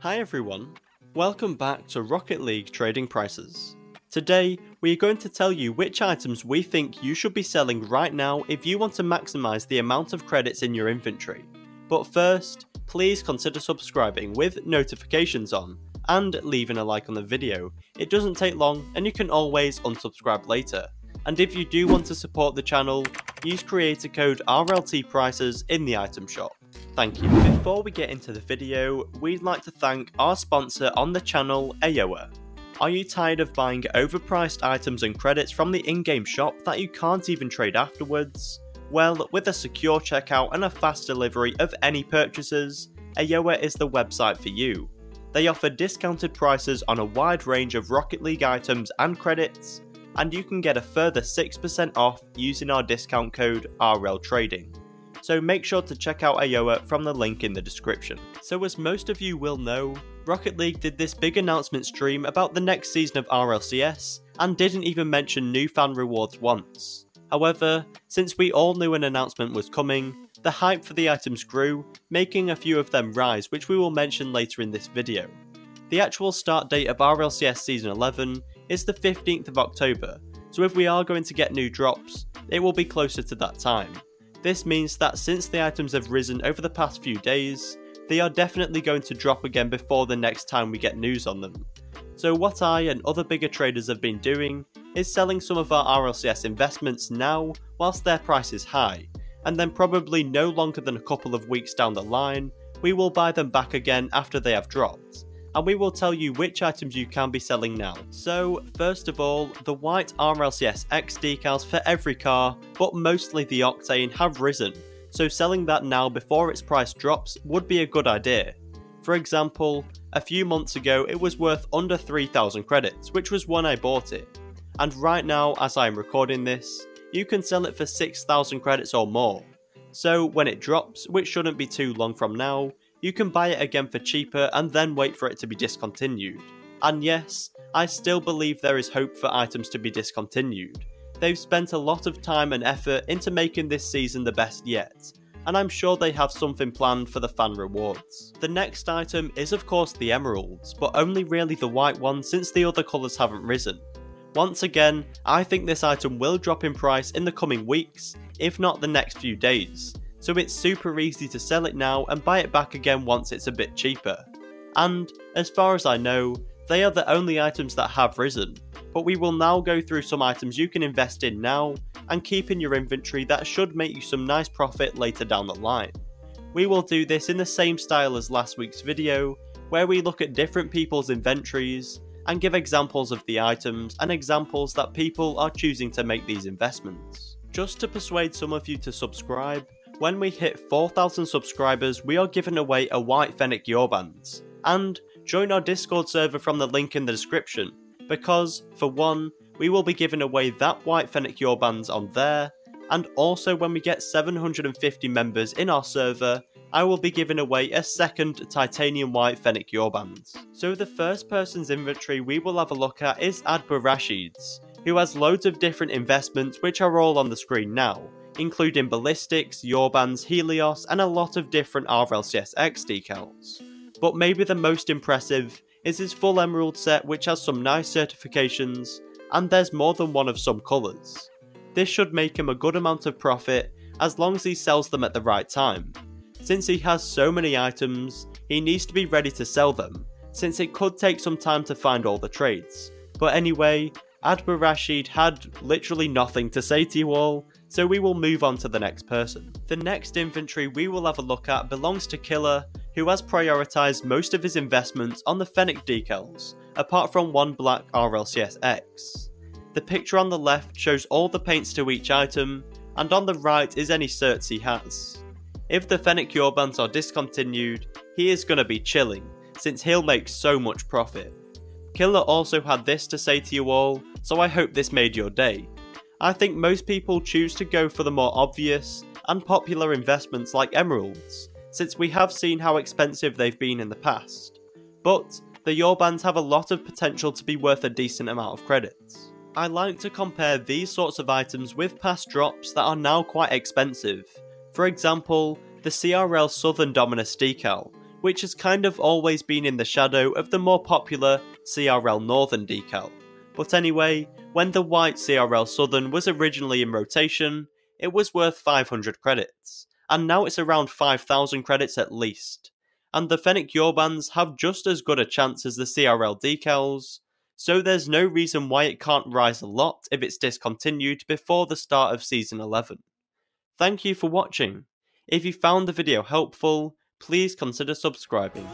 Hi everyone, welcome back to Rocket League Trading Prices. Today, we are going to tell you which items we think you should be selling right now if you want to maximise the amount of credits in your inventory. But first, please consider subscribing with notifications on, and leaving a like on the video. It doesn't take long and you can always unsubscribe later. And if you do want to support the channel, use creator code RLT Prices in the item shop. Thank you. Before we get into the video, we'd like to thank our sponsor on the channel, AOA. Are you tired of buying overpriced items and credits from the in-game shop that you can't even trade afterwards? Well, with a secure checkout and a fast delivery of any purchases, AOA is the website for you. They offer discounted prices on a wide range of Rocket League items and credits, and you can get a further 6% off using our discount code RLTrading. So make sure to check out AOA from the link in the description. So as most of you will know, Rocket League did this big announcement stream about the next season of RLCS and didn't even mention new fan rewards once. However, since we all knew an announcement was coming, the hype for the items grew, making a few of them rise, which we will mention later in this video. The actual start date of RLCS Season 11 is the 15th of October, so if we are going to get new drops, it will be closer to that time. This means that since the items have risen over the past few days, they are definitely going to drop again before the next time we get news on them. So what I and other bigger traders have been doing is selling some of our RLCS investments now whilst their price is high, and then probably no longer than a couple of weeks down the line, we will buy them back again after they have dropped. And we will tell you which items you can be selling now. So first of all, the white RLCSX decals for every car, but mostly the Octane, have risen, so selling that now before its price drops would be a good idea. For example, a few months ago it was worth under 3,000 credits, which was when I bought it. And right now, as I am recording this, you can sell it for 6,000 credits or more. So when it drops, which shouldn't be too long from now, you can buy it again for cheaper and then wait for it to be discontinued. And yes, I still believe there is hope for items to be discontinued. They've spent a lot of time and effort into making this season the best yet, and I'm sure they have something planned for the fan rewards. The next item is of course the emeralds, but only really the white one since the other colours haven't risen. Once again, I think this item will drop in price in the coming weeks, if not the next few days. So it's super easy to sell it now and buy it back again once it's a bit cheaper. And, as far as I know, they are the only items that have risen, but we will now go through some items you can invest in now and keep in your inventory that should make you some nice profit later down the line. We will do this in the same style as last week's video, where we look at different people's inventories and give examples of the items and examples that people are choosing to make these investments. Just to persuade some of you to subscribe, when we hit 4,000 subscribers, we are giving away a white Fennec Yourbands. And join our Discord server from the link in the description, because, for one, we will be giving away that white Fennec Yourbands on there, and also when we get 750 members in our server, I will be giving away a second titanium white Fennec Yourbands. So the first person's inventory we will have a look at is Adba Rashid's, who has loads of different investments which are all on the screen now, including ballistics, Yourbands, Helios, and a lot of different RLCSX decals. But maybe the most impressive is his full emerald set, which has some nice certifications, and there's more than one of some colours. This should make him a good amount of profit as long as he sells them at the right time. Since he has so many items, he needs to be ready to sell them, since it could take some time to find all the trades. But anyway, Adba Rashid had literally nothing to say to you all, so we will move on to the next person. The next inventory we will have a look at belongs to Killer, who has prioritised most of his investments on the Fennec decals, apart from one black RLCSX. The picture on the left shows all the paints to each item, and on the right is any certs he has. If the Fennec Yourbands are discontinued, he is gonna be chilling, since he'll make so much profit. Killer also had this to say to you all, so I hope this made your day. I think most people choose to go for the more obvious and popular investments like emeralds, since we have seen how expensive they've been in the past. But the Yourbands have a lot of potential to be worth a decent amount of credits. I like to compare these sorts of items with past drops that are now quite expensive. For example, the CRL Southern Dominus decal, which has kind of always been in the shadow of the more popular CRL Northern decal. But anyway, when the white CRL Southern was originally in rotation, it was worth 500 credits, and now it's around 5,000 credits at least. And the Fennec Yorbands have just as good a chance as the CRL decals, so there's no reason why it can't rise a lot if it's discontinued before the start of Season 11. Thank you for watching. If you found the video helpful, please consider subscribing.